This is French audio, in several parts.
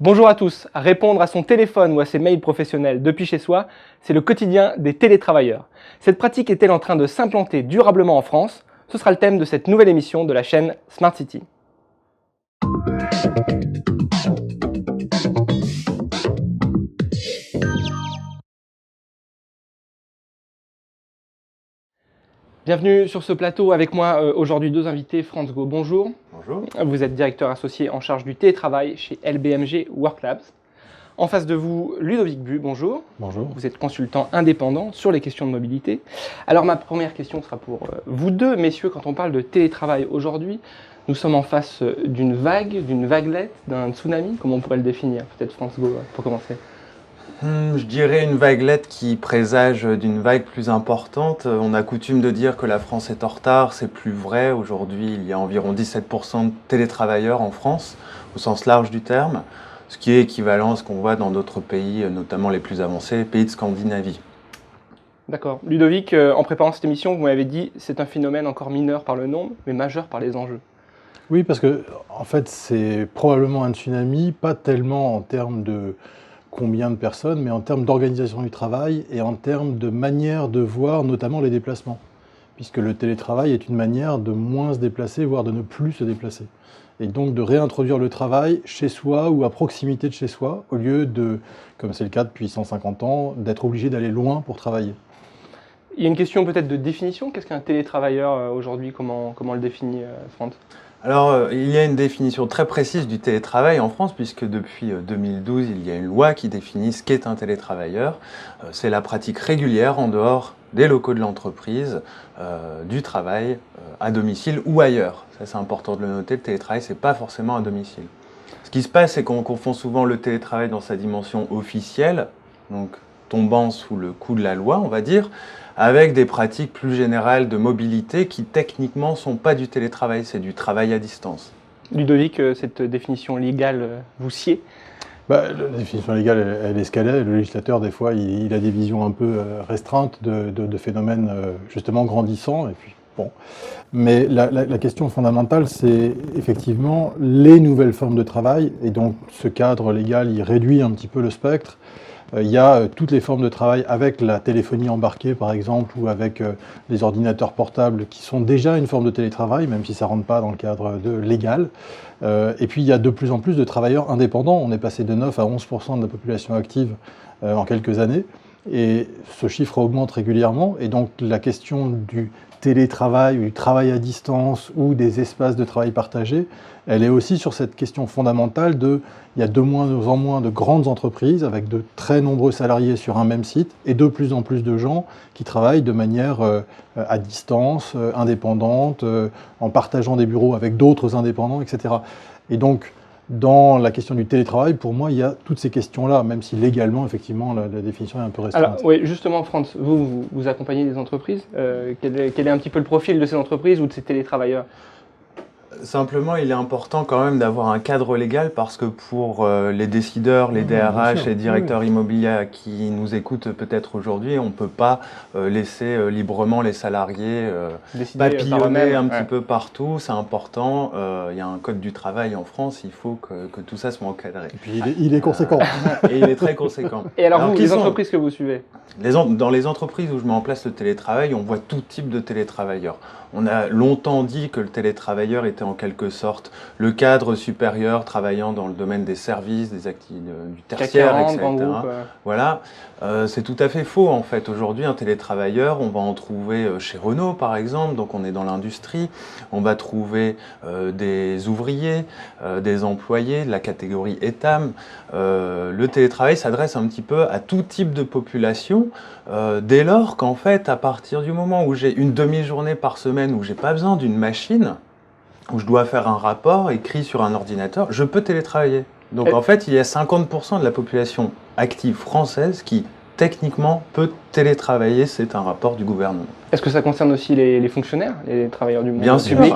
Bonjour à tous. Répondre à son téléphone ou à ses mails professionnels depuis chez soi, c'est le quotidien des télétravailleurs. Cette pratique est-elle en train de s'implanter durablement en France? Ce sera le thème de cette nouvelle émission de la chaîne Smart City. Bienvenue sur ce plateau avec moi aujourd'hui deux invités. Franz Go, bonjour. Bonjour. Vous êtes directeur associé en charge du télétravail chez LBMG Worklabs. En face de vous, Ludovic Bu, bonjour. Bonjour. Vous êtes consultant indépendant sur les questions de mobilité. Alors ma première question sera pour vous deux, messieurs. Quand on parle de télétravail aujourd'hui, nous sommes en face d'une vaguelette, d'un tsunami. Comment on pourrait le définir? Peut-être Franz Go pour commencer. Je dirais une vaguelette qui présage d'une vague plus importante. On a coutume de dire que la France est en retard, c'est plus vrai. Aujourd'hui, il y a environ 17% de télétravailleurs en France, au sens large du terme, ce qui est équivalent à ce qu'on voit dans d'autres pays, notamment les plus avancés, les pays de Scandinavie. D'accord. Ludovic, en préparant cette émission, vous m'avez dit c'est un phénomène encore mineur par le nombre, mais majeur par les enjeux. Oui, parce que en fait, c'est probablement un tsunami, pas tellement en termes de combien de personnes, mais en termes d'organisation du travail et en termes de manière de voir notamment les déplacements. Puisque le télétravail est une manière de moins se déplacer, voire de ne plus se déplacer. Et donc de réintroduire le travail chez soi ou à proximité de chez soi, au lieu de, comme c'est le cas depuis 150 ans, d'être obligé d'aller loin pour travailler. Il y a une question peut-être de définition. Qu'est-ce qu'un télétravailleur aujourd'hui? Comment le définit Franz? Alors, il y a une définition très précise du télétravail en France, puisque depuis 2012, il y a une loi qui définit ce qu'est un télétravailleur. C'est la pratique régulière en dehors des locaux de l'entreprise, du travail à domicile ou ailleurs. Ça, c'est important de le noter, le télétravail, c'est pas forcément à domicile. Ce qui se passe, c'est qu'on confond souvent le télétravail dans sa dimension officielle, donc tombant sous le coup de la loi, on va dire, avec des pratiques plus générales de mobilité qui techniquement ne sont pas du télétravail, c'est du travail à distance. Ludovic, cette définition légale vous sied? La définition légale, elle est ce qu'elle est. Le législateur, des fois, il a des visions un peu restreintes de phénomènes justement grandissants. Et puis, bon. Mais la question fondamentale, c'est effectivement les nouvelles formes de travail. Et donc, ce cadre légal, il réduit un petit peu le spectre. Il y a toutes les formes de travail avec la téléphonie embarquée, par exemple, ou avec les ordinateurs portables qui sont déjà une forme de télétravail, même si ça ne rentre pas dans le cadre légal. Et puis, il y a de plus en plus de travailleurs indépendants. On est passé de 9 à 11% de la population active en quelques années. Et ce chiffre augmente régulièrement. Et donc, la question du télétravail, du travail à distance ou des espaces de travail partagés, elle est aussi sur cette question fondamentale il y a de moins en moins de grandes entreprises avec de très nombreux salariés sur un même site et de plus en plus de gens qui travaillent de manière à distance, indépendante, en partageant des bureaux avec d'autres indépendants, etc. Et donc, dans la question du télétravail, pour moi, il y a toutes ces questions-là, même si légalement, effectivement, la définition est un peu restreinte. Alors, oui, justement, Franz, vous accompagnez des entreprises. Quel est un petit peu le profil de ces entreprises ou de ces télétravailleurs? Simplement, il est important quand même d'avoir un cadre légal parce que pour les décideurs, les DRH, les directeurs immobiliers qui nous écoutent peut-être aujourd'hui, on ne peut pas laisser librement les salariés papillonner un petit peu partout. C'est important. Il y a un code du travail en France, il faut que tout ça soit encadré. Et puis il est conséquent. Et il est très conséquent. Et alors vous, les entreprises que vous suivez? Dans les entreprises où je mets en place le télétravail, on voit tout type de télétravailleurs. On a longtemps dit que le télétravailleur était en quelque sorte le cadre supérieur travaillant dans le domaine des services, des activités du tertiaire, etc. Voilà, c'est tout à fait faux en fait. Aujourd'hui, un télétravailleur, on va en trouver chez Renault par exemple, donc on est dans l'industrie. On va trouver des ouvriers, des employés de la catégorie ETAM. Le télétravail s'adresse un petit peu à tout type de population, dès lors qu'en fait, à partir du moment où j'ai une demi-journée par semaine où j'ai pas besoin d'une machine, où je dois faire un rapport écrit sur un ordinateur, je peux télétravailler. Donc en fait, il y a 50% de la population active française qui techniquement peut télétravailler, c'est un rapport du gouvernement. Est-ce que ça concerne aussi les fonctionnaires, les travailleurs du monde Bien sûr. public?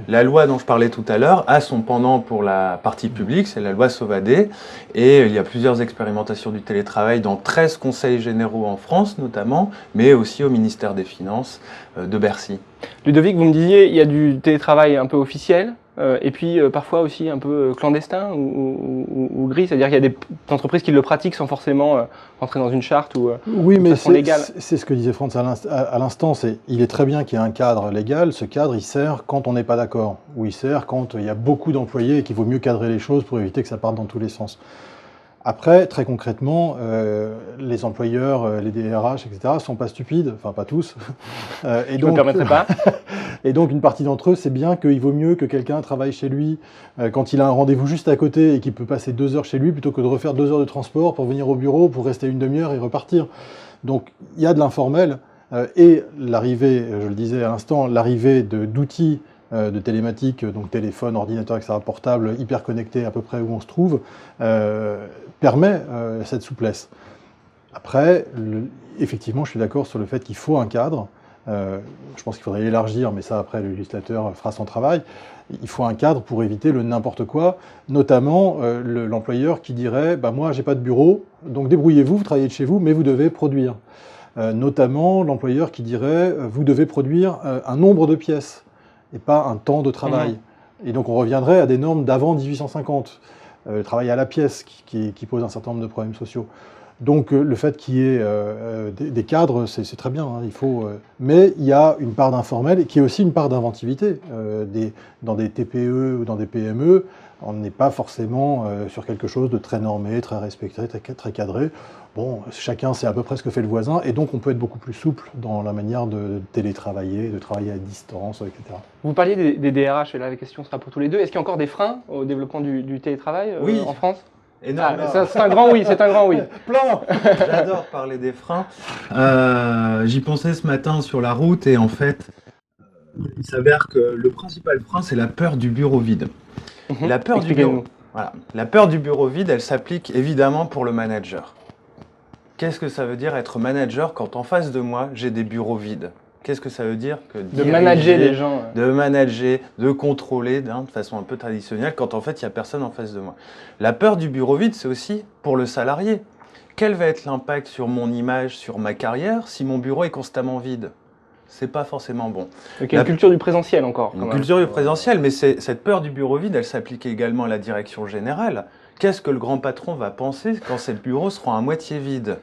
La loi dont je parlais tout à l'heure a son pendant pour la partie publique, c'est la loi Sauvadet, et il y a plusieurs expérimentations du télétravail dans 13 conseils généraux en France notamment, mais aussi au ministère des Finances de Bercy. Ludovic, vous me disiez, il y a du télétravail un peu officiel, et puis parfois aussi un peu clandestin ou gris, c'est-à-dire qu'il y a des entreprises qui le pratiquent sans forcément rentrer dans une charte ou Oui, de mais façon légale. c'est ce que disait Franz à l'instant, il est très bien qu'il y ait un cadre légal, ce cadre il sert quand on n'est pas d'accord, ou il sert quand il y a beaucoup d'employés et qu'il vaut mieux cadrer les choses pour éviter que ça parte dans tous les sens. Après, très concrètement, les employeurs, les DRH, etc., ne sont pas stupides, enfin pas tous. Je ne me permettrai pas. Et donc une partie d'entre eux, c'est bien qu'il vaut mieux que quelqu'un travaille chez lui quand il a un rendez-vous juste à côté et qu'il peut passer 2 heures chez lui plutôt que de refaire 2 heures de transport pour venir au bureau, pour rester une demi-heure et repartir. Donc il y a de l'informel et l'arrivée, je le disais à l'instant, l'arrivée d'outils de télématique, donc téléphone, ordinateur, etc., portable, hyper connecté à peu près où on se trouve, permet cette souplesse. Après, effectivement, je suis d'accord sur le fait qu'il faut un cadre. Je pense qu'il faudrait élargir, mais ça, après, le législateur fera son travail. Il faut un cadre pour éviter le n'importe quoi, notamment l'employeur qui dirait bah, « moi, j'ai pas de bureau, donc débrouillez-vous, vous travaillez de chez vous, mais vous devez produire ». Notamment l'employeur qui dirait « vous devez produire un nombre de pièces » et pas un temps de travail. Et donc on reviendrait à des normes d'avant 1850, le travail à la pièce qui pose un certain nombre de problèmes sociaux. Donc le fait qu'il y ait des cadres, c'est très bien, hein, il faut, mais il y a une part d'informel et qui est aussi une part d'inventivité. Dans des TPE ou dans des PME, on n'est pas forcément sur quelque chose de très normé, très respecté, très cadré. Bon, chacun sait à peu près ce que fait le voisin, et donc on peut être beaucoup plus souple dans la manière de télétravailler, de travailler à distance, etc. Vous parliez des DRH, et là la question sera pour tous les deux. Est-ce qu'il y a encore des freins au développement du télétravail Oui. en France? Énorme. C'est un grand oui, c'est un grand oui. Plein. J'adore parler des freins. J'y pensais ce matin sur la route et en fait, il s'avère que le principal frein, c'est la peur du bureau vide. La peur du bureau, voilà. La peur du bureau vide, elle s'applique évidemment pour le manager. Qu'est-ce que ça veut dire être manager quand en face de moi, j'ai des bureaux vides? Qu'est-ce que ça veut dire que de manager les gens. De manager, de contrôler de façon un peu traditionnelle quand en fait il n'y a personne en face de moi. La peur du bureau vide, c'est aussi pour le salarié. Quel va être l'impact sur mon image, sur ma carrière, si mon bureau est constamment vide? C'est pas forcément bon. Donc il y a une culture du présentiel encore. Une culture du présentiel, mais cette peur du bureau vide, elle s'applique également à la direction générale. Qu'est-ce que le grand patron va penser quand ces bureaux seront à moitié vides?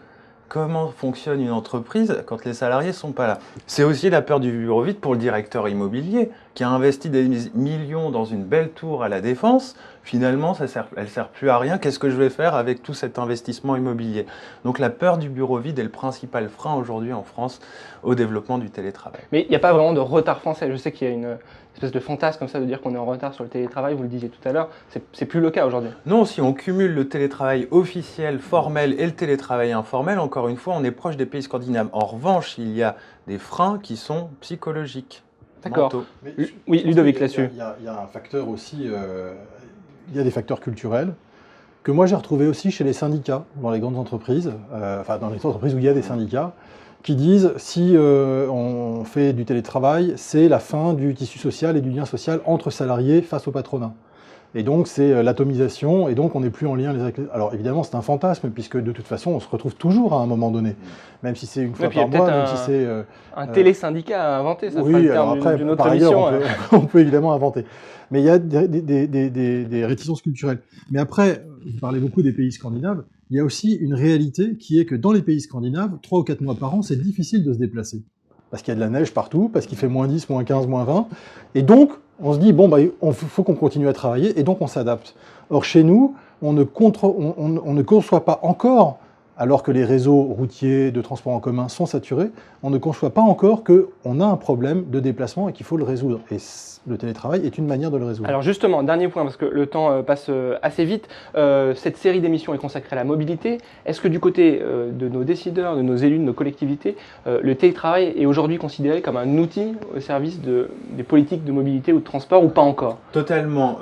Comment fonctionne une entreprise quand les salariés ne sont pas là? C'est aussi la peur du bureau vide pour le directeur immobilier qui a investi des millions dans une belle tour à la Défense. Finalement, elle ne sert plus à rien. Qu'est-ce que je vais faire avec tout cet investissement immobilier? Donc la peur du bureau vide est le principal frein aujourd'hui en France au développement du télétravail. Mais il n'y a pas vraiment de retard français. Je sais qu'il y a une espèce de fantasme comme ça de dire qu'on est en retard sur le télétravail, vous le disiez tout à l'heure. C'est plus le cas aujourd'hui. Non, si on cumule le télétravail officiel, formel et le télétravail informel, encore une fois, on est proche des pays scandinaves. En revanche, il y a des freins qui sont psychologiques. D'accord. Oui, Ludovic, là-dessus. Il y a un facteur aussi, il y a des facteurs culturels que moi j'ai retrouvé aussi chez les syndicats, dans les grandes entreprises, enfin dans les entreprises où il y a des syndicats, qui disent si on fait du télétravail, c'est la fin du tissu social et du lien social entre salariés face au patronat. Et donc c'est l'atomisation, et donc on n'est plus en lien les avec les... Alors évidemment c'est un fantasme, puisque de toute façon on se retrouve toujours à un moment donné, même si c'est une fois par mois, même si c'est... un télésyndicat à inventer, ça oui, sera le alors terme après, d'une autre par émission. ailleurs, on peut évidemment inventer. Mais il y a des réticences culturelles. Mais après, vous parlez beaucoup des pays scandinaves, il y a aussi une réalité qui est que dans les pays scandinaves, 3 ou 4 mois par an, c'est difficile de se déplacer. Parce qu'il y a de la neige partout, parce qu'il fait moins 10, moins 15, moins 20. Et donc, on se dit, bon, bah, faut qu'on continue à travailler, et donc on s'adapte. Or, chez nous, on ne conçoit pas encore, alors que les réseaux routiers de transport en commun sont saturés, on ne conçoit pas encore qu'on a un problème de déplacement et qu'il faut le résoudre. Et le télétravail est une manière de le résoudre. Alors justement, dernier point, parce que le temps passe assez vite, cette série d'émissions est consacrée à la mobilité. Est-ce que du côté de nos décideurs, de nos élus, de nos collectivités, le télétravail est aujourd'hui considéré comme un outil au service des politiques de mobilité ou de transport, ou pas encore? Totalement.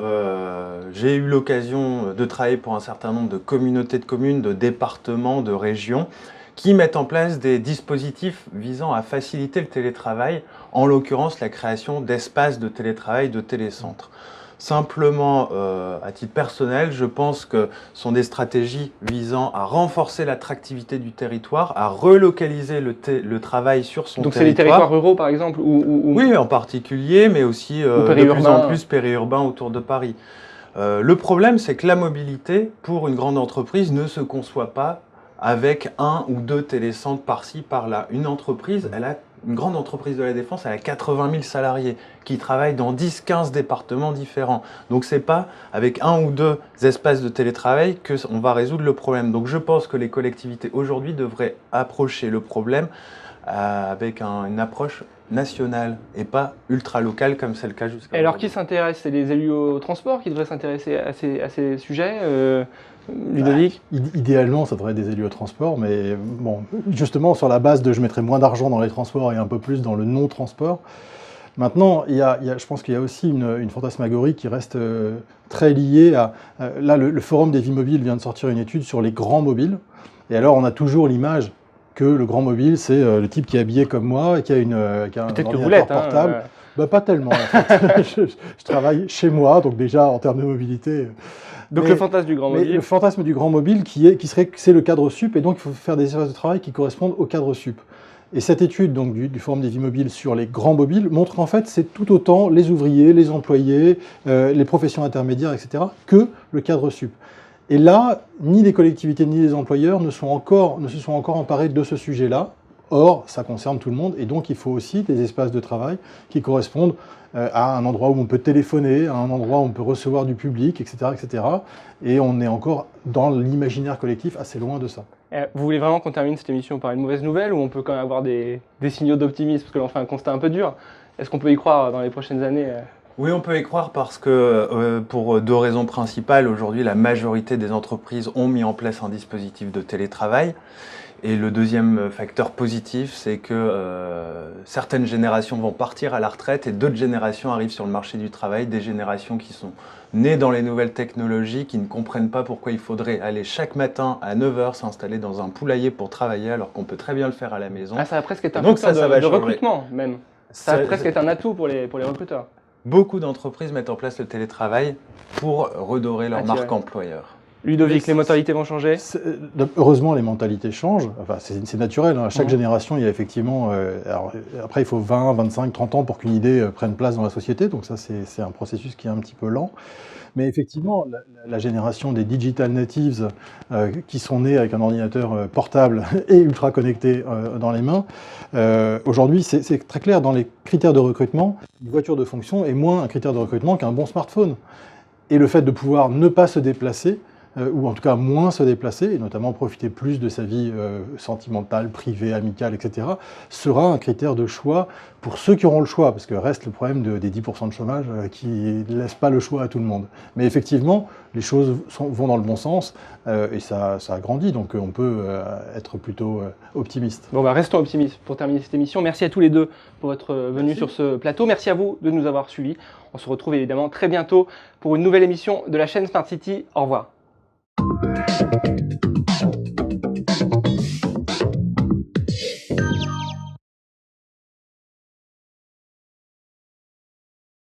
J'ai eu l'occasion de travailler pour un certain nombre de communautés de communes, de départements, de régions, qui mettent en place des dispositifs visant à faciliter le télétravail, en l'occurrence la création d'espaces de télétravail, de télécentres. Simplement, à titre personnel, je pense que ce sont des stratégies visant à renforcer l'attractivité du territoire, à relocaliser le travail sur son Donc territoire. c'est les territoires ruraux par exemple Oui, en particulier, mais aussi de plus en plus périurbains autour de Paris. Le problème, c'est que la mobilité, pour une grande entreprise, ne se conçoit pas avec 1 ou 2 télécentres par-ci, par-là. Une grande entreprise de la défense, elle a 80 000 salariés qui travaillent dans 10-15 départements différents. Donc c'est pas avec 1 ou 2 espaces de télétravail qu'on va résoudre le problème. Donc je pense que les collectivités aujourd'hui devraient approcher le problème avec une approche nationale et pas ultra-locale comme c'est le cas jusqu'à aujourd'hui. Alors aujourd'hui. qui s'intéresse? C'est les élus au transport qui devraient s'intéresser à ces sujets Ludovic? Idéalement, ça devrait être des élus au transport, mais bon, justement, sur la base de je mettrai moins d'argent dans les transports et un peu plus dans le non-transport. Maintenant, je pense qu'il y a aussi une fantasmagorie qui reste très liée à... là, le Forum des vies mobiles vient de sortir une étude sur les grands mobiles. Et alors, on a toujours l'image que le grand mobile, c'est le type qui est habillé comme moi et qui a un ordinateur portable. Bah, pas tellement, en fait. je travaille chez moi, donc déjà, en termes de mobilité... Donc le fantasme du grand mobile. Le fantasme du grand mobile c'est le cadre sup, et donc il faut faire des espaces de travail qui correspondent au cadre sup. Et cette étude donc, du Forum des vies mobiles sur les grands mobiles montre qu'en fait c'est tout autant les ouvriers, les employés, les professions intermédiaires, etc., que le cadre sup. Et là, ni les collectivités ni les employeurs ne se sont encore emparés de ce sujet-là. Or, ça concerne tout le monde, et donc il faut aussi des espaces de travail qui correspondent à un endroit où on peut téléphoner, à un endroit où on peut recevoir du public, etc., etc. Et on est encore dans l'imaginaire collectif assez loin de ça. Vous voulez vraiment qu'on termine cette émission par une mauvaise nouvelle, ou on peut quand même avoir des signaux d'optimisme, parce que l'on fait un constat un peu dur? Est-ce qu'on peut y croire dans les prochaines années? Oui, on peut y croire parce que, pour 2 raisons principales, aujourd'hui la majorité des entreprises ont mis en place un dispositif de télétravail. Et le deuxième facteur positif, c'est que certaines générations vont partir à la retraite et d'autres générations arrivent sur le marché du travail, des générations qui sont nées dans les nouvelles technologies, qui ne comprennent pas pourquoi il faudrait aller chaque matin à 9 h s'installer dans un poulailler pour travailler alors qu'on peut très bien le faire à la maison. Ah, ça va presque être un facteur de recrutement même. Ça va presque être un atout pour les recruteurs. Beaucoup d'entreprises mettent en place le télétravail pour redorer leur marque employeur. Ludovic, les mentalités vont changer? Heureusement, les mentalités changent. Enfin, c'est naturel. Hein. À chaque génération, il y a effectivement... alors, après, il faut 20, 25, 30 ans pour qu'une idée prenne place dans la société. Donc ça, c'est un processus qui est un petit peu lent. Mais effectivement, la génération des digital natives qui sont nés avec un ordinateur portable et ultra connecté dans les mains, aujourd'hui, c'est très clair. Dans les critères de recrutement, une voiture de fonction est moins un critère de recrutement qu'un bon smartphone. Et le fait de pouvoir ne pas se déplacer, ou en tout cas moins se déplacer, et notamment profiter plus de sa vie sentimentale, privée, amicale, etc., sera un critère de choix pour ceux qui auront le choix, parce que reste le problème des 10% de chômage qui ne laissent pas le choix à tout le monde. Mais effectivement, les choses vont dans le bon sens, et ça grandit, donc on peut être plutôt optimiste. Bon, bah restons optimistes pour terminer cette émission. Merci à tous les deux pour votre venue sur ce plateau. Merci à vous de nous avoir suivis. On se retrouve évidemment très bientôt pour une nouvelle émission de la chaîne Smart City. Au revoir.